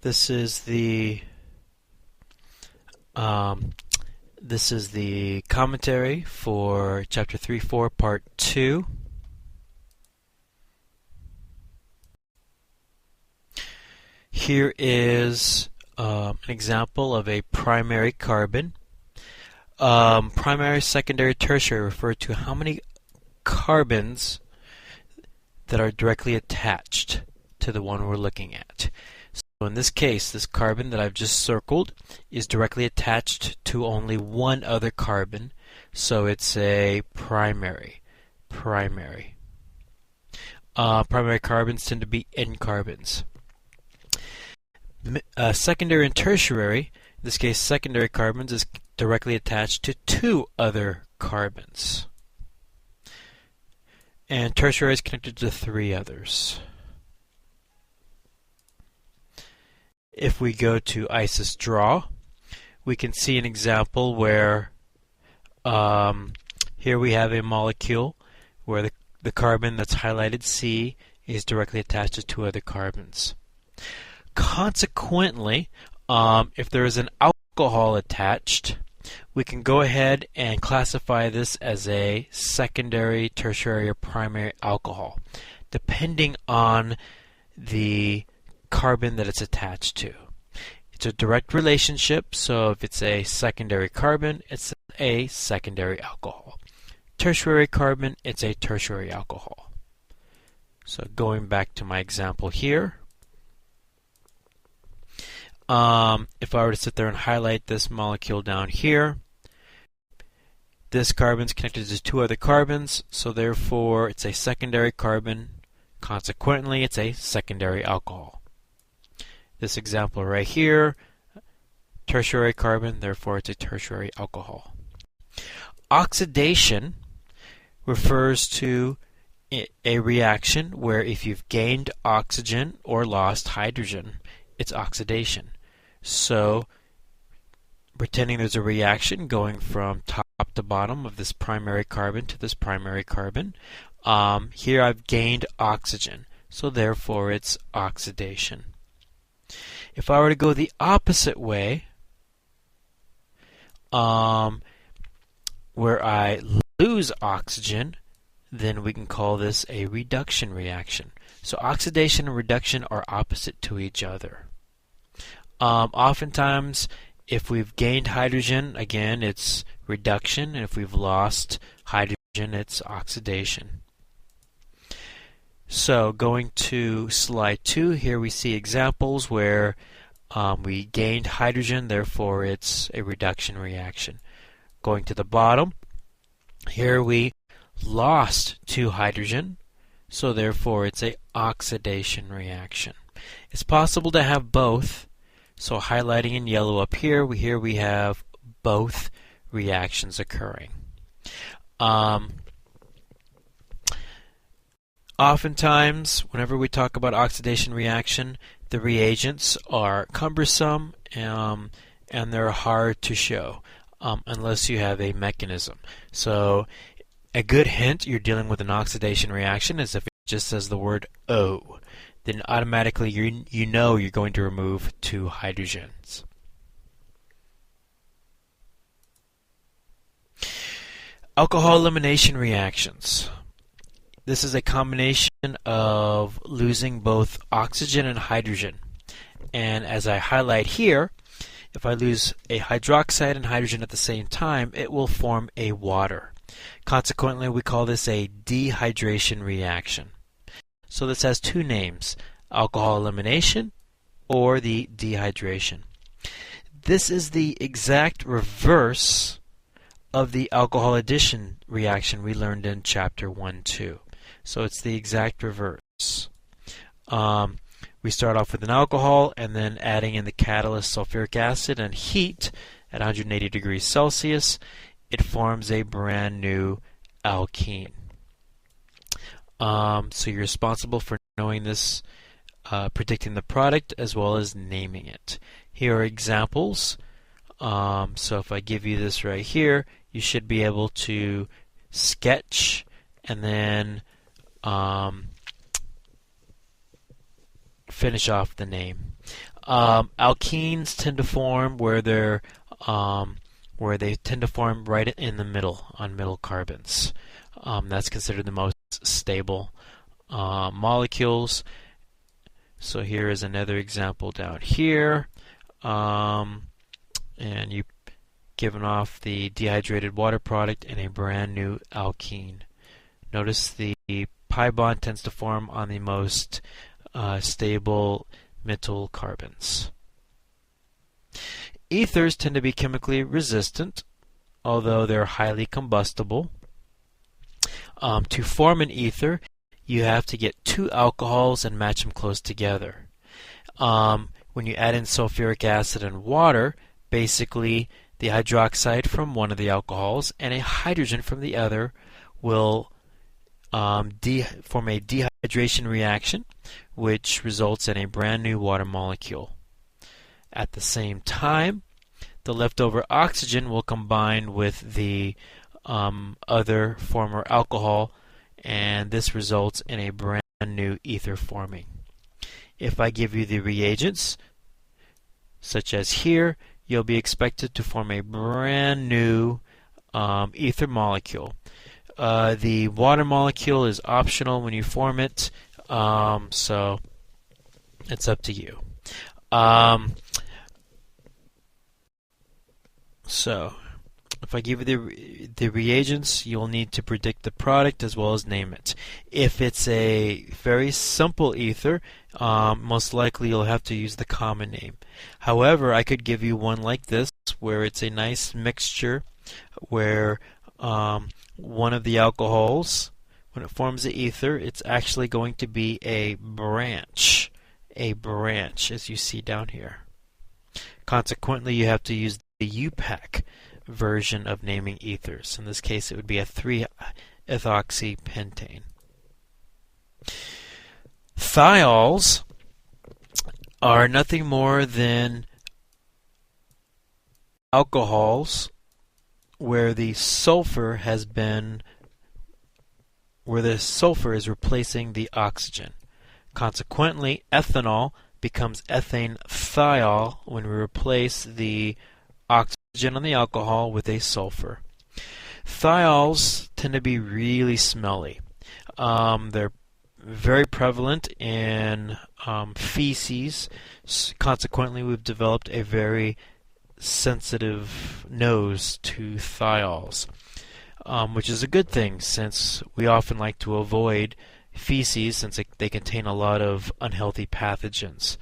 This is the commentary for Chapter 3-4, Part 2. Here is an example of a primary carbon. Primary, secondary, tertiary refer to how many carbons that are directly attached to the one we're looking at. So in this case, this carbon that I've just circled is directly attached to only one other carbon, so it's a primary. Primary carbons tend to be N carbons. Secondary and tertiary, in this case secondary carbons, is directly attached to two other carbons. And tertiary is connected to three others. If we go to ISIS draw, we can see an example where here we have a molecule where the carbon that's highlighted C is directly attached to two other carbons. Consequently, if there is an alcohol attached, we can go ahead and classify this as a secondary, tertiary, or primary alcohol, depending on the carbon that it's attached to. It's a direct relationship, so if it's a secondary carbon, it's a secondary alcohol. Tertiary carbon, it's a tertiary alcohol. So going back to my example here, if I were to sit there and highlight this molecule down here, this carbon's connected to two other carbons, so therefore it's a secondary carbon. Consequently, it's a secondary alcohol. This example right here, tertiary carbon, therefore it's a tertiary alcohol. Oxidation refers to a reaction where if you've gained oxygen or lost hydrogen, it's oxidation. So, pretending there's a reaction going from top to bottom of this primary carbon to this primary carbon, here I've gained oxygen, so therefore it's oxidation. If I were to go the opposite way, where I lose oxygen, then we can call this a reduction reaction. So oxidation and reduction are opposite to each other. Oftentimes, if we've gained hydrogen, again, it's reduction, and if we've lost hydrogen, it's oxidation. So going to slide 2, here we see examples where we gained hydrogen, therefore it's a reduction reaction. Going to the bottom, here we lost 2 hydrogen, so therefore it's an oxidation reaction. It's possible to have both, so highlighting in yellow up here, we have both reactions occurring. Oftentimes, whenever we talk about oxidation reaction, the reagents are cumbersome and they're hard to show unless you have a mechanism. So a good hint you're dealing with an oxidation reaction is if it just says the word O. Then automatically you know you're going to remove 2 hydrogens. Alcohol elimination reactions. This is a combination of losing both oxygen and hydrogen. And as I highlight here, if I lose a hydroxide and hydrogen at the same time, it will form a water. Consequently, we call this a dehydration reaction. So this has 2 names, alcohol elimination or the dehydration. This is the exact reverse of the alcohol addition reaction we learned in Chapter 1-2. So it's the exact reverse. We start off with an alcohol and then adding in the catalyst sulfuric acid and heat at 180 degrees Celsius. It forms a brand new alkene. So you're responsible for knowing this, predicting the product, as well as naming it. Here are examples. So if I give you this right here, you should be able to sketch and then finish off the name. Alkenes tend to form where they tend to form right in the middle on middle carbons. That's considered the most stable molecules. So here is another example down here, and you've given off the dehydrated water product in a brand new alkene. Notice the pi bond tends to form on the most stable middle carbons. Ethers tend to be chemically resistant, although they're highly combustible. To form an ether, you have to get two alcohols and match them close together. When you add in sulfuric acid and water, basically the hydroxide from one of the alcohols and a hydrogen from the other will form a dehydration reaction, which results in a brand new water molecule. At the same time, the leftover oxygen will combine with the other former alcohol, and this results in a brand new ether forming. If I give you the reagents, such as here, you'll be expected to form a brand new ether molecule. The water molecule is optional when you form it, so it's up to you. So, if I give you the reagents, you'll need to predict the product as well as name it. If it's a very simple ether, most likely you'll have to use the common name. However, I could give you one like this, where it's a nice mixture, where one of the alcohols, when it forms the ether, it's actually going to be a branch, as you see down here. Consequently, you have to use the UPAC version of naming ethers. In this case, it would be a 3-ethoxypentane. Thiols are nothing more than alcohols where the sulfur is replacing the oxygen. Consequently, ethanol becomes ethane thiol when we replace the oxygen on the alcohol with a sulfur. Thiols tend to be really smelly. They're very prevalent in feces. Consequently, we've developed a very sensitive nose to thiols, which is a good thing since we often like to avoid feces since they contain a lot of unhealthy pathogens.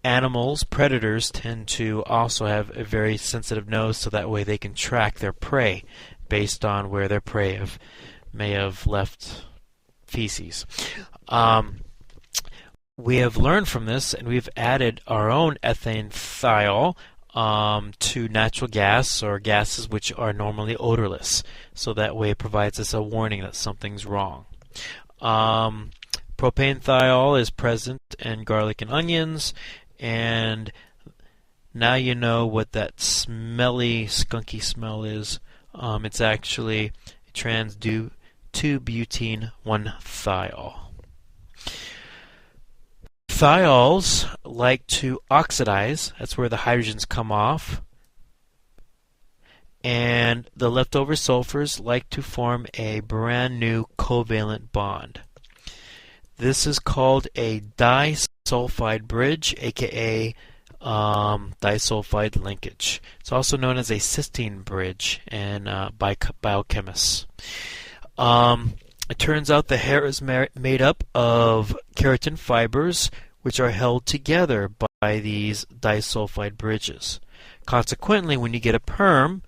Animals, predators, tend to also have a very sensitive nose, so that way they can track their prey based on where their prey may have left feces. We have learned from this, and we've added our own ethane thiol to natural gas or gases which are normally odorless, so that way it provides us a warning that something's wrong. Propane thiol is present in garlic and onions, and now you know what that smelly, skunky smell is. It's actually trans-2-butene 1-thiol. Thiols like to oxidize. That's where the hydrogens come off. And the leftover sulfurs like to form a brand new covalent bond. This is called a disulfide bridge, aka disulfide linkage. It's also known as a cysteine bridge by biochemists. It turns out the hair is made up of keratin fibers, which are held together by these disulfide bridges. Consequently, when you get a perm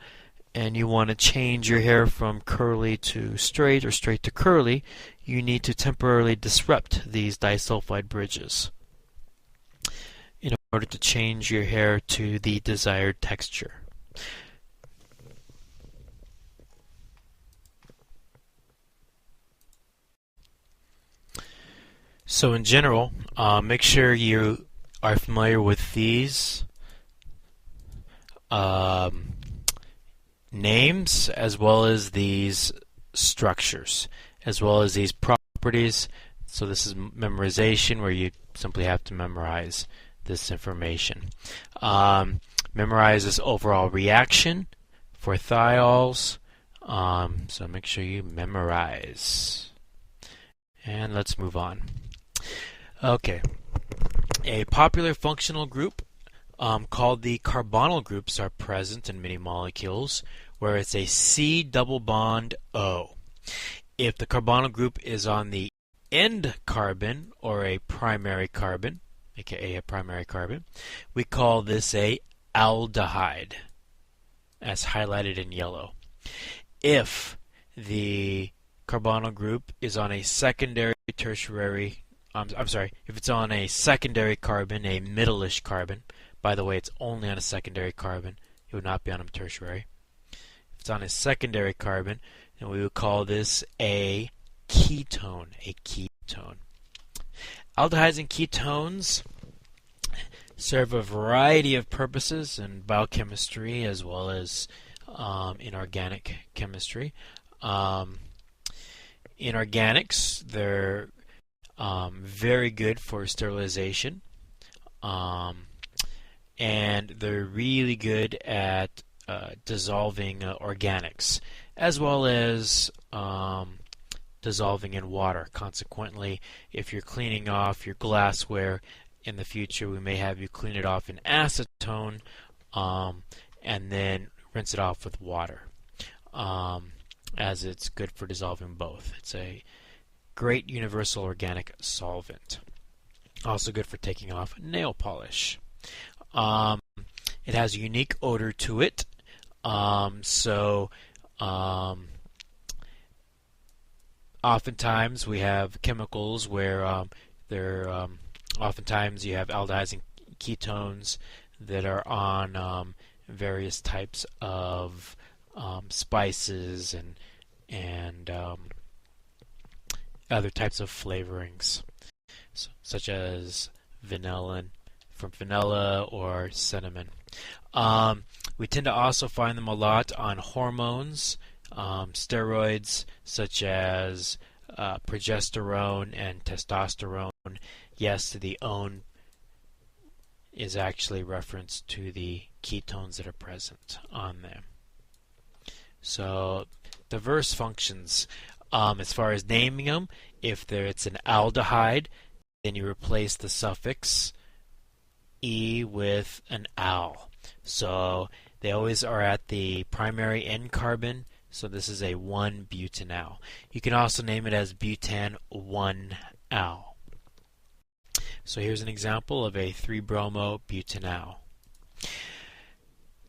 and you want to change your hair from curly to straight or straight to curly, you need to temporarily disrupt these disulfide bridges in order to change your hair to the desired texture. So in general, make sure you are familiar with these names as well as these structures, as well as these properties So this is memorization, where you simply have to memorize this information. Memorize this overall reaction for thiols. So make sure you memorize. And let's move on. Okay. A popular functional group called the carbonyl groups are present in many molecules where it's a C double bond O. If the carbonyl group is on the end carbon, or a primary carbon, aka a primary carbon, we call this a aldehyde, as highlighted in yellow. If the carbonyl group is on a secondary, tertiary, if it's on a secondary carbon, a middle-ish carbon, by the way, it's only on a secondary carbon, it would not be on a tertiary. If it's on a secondary carbon, then we would call this a ketone, Aldehydes and ketones serve a variety of purposes in biochemistry as well as in organic chemistry. In organics, they're very good for sterilization, and they're really good at dissolving organics, as well as dissolving in water. Consequently, if you're cleaning off your glassware in the future, we may have you clean it off in acetone and then rinse it off with water, as it's good for dissolving both. It's a great universal organic solvent. Also good for taking off nail polish. It has a unique odor to it, oftentimes we have chemicals where oftentimes you have aldehydes and ketones that are on various types of spices and other types of flavorings, such as vanilla or cinnamon. We tend to also find them a lot on hormones, steroids such as progesterone and testosterone. Yes, the "one" is actually reference to the ketones that are present on them. So, diverse functions. As far as naming them, if it's an aldehyde, then you replace the suffix E with an al. So they always are at the primary end carbon. So this is a 1-butanal. You can also name it as butan-1-al. So here's an example of a 3-bromo-butanal.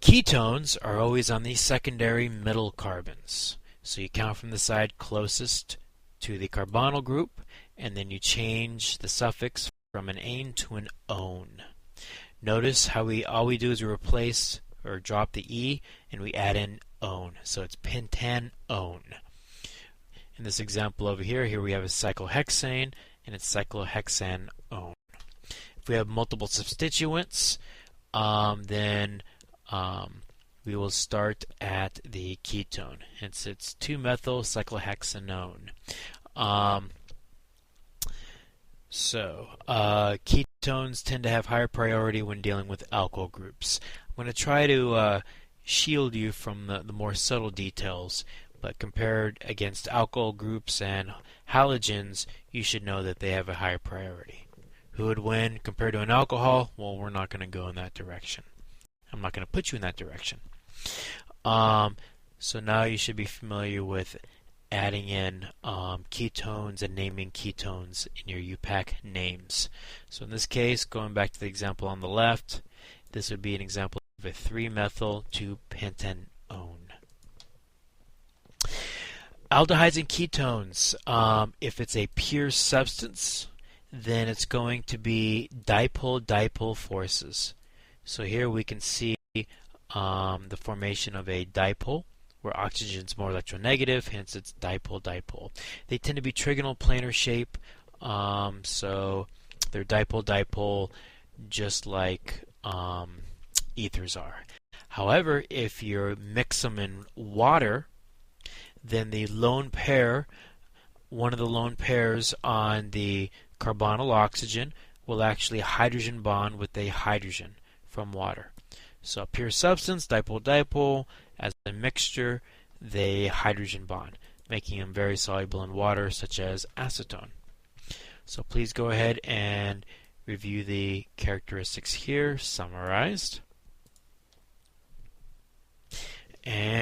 Ketones are always on the secondary middle carbons. So you count from the side closest to the carbonyl group, and then you change the suffix from an ane to an one. Notice how all we do is we replace or drop the E and we add in one. So it's pentanone. In this example over here we have a cyclohexane and it's cyclohexanone. If we have multiple substituents, then we will start at the ketone. Hence it's 2-methyl cyclohexanone. Ketones tend to have higher priority when dealing with alkyl groups. I'm going to try to shield you from the more subtle details, but compared against alkyl groups and halogens, you should know that they have a higher priority. Who would win compared to an alcohol? Well, we're not going to go in that direction. I'm not going to put you in that direction. So now you should be familiar with adding in ketones and naming ketones in your UPAC names. So in this case, going back to the example on the left, this would be an example of a 3-methyl 2-pentanone. Aldehydes and ketones, if it's a pure substance, then it's going to be dipole-dipole forces. So here we can see the formation of a dipole, where oxygen is more electronegative, hence it's dipole-dipole. They tend to be trigonal planar shape, so they're dipole-dipole just like ethers are. However, if you mix them in water, then the lone pair one of the lone pairs on the carbonyl oxygen will actually hydrogen bond with a hydrogen from water. So a pure substance, dipole-dipole, as a mixture, they hydrogen bond, making them very soluble in water, such as acetone. So please go ahead and review the characteristics here, summarized. And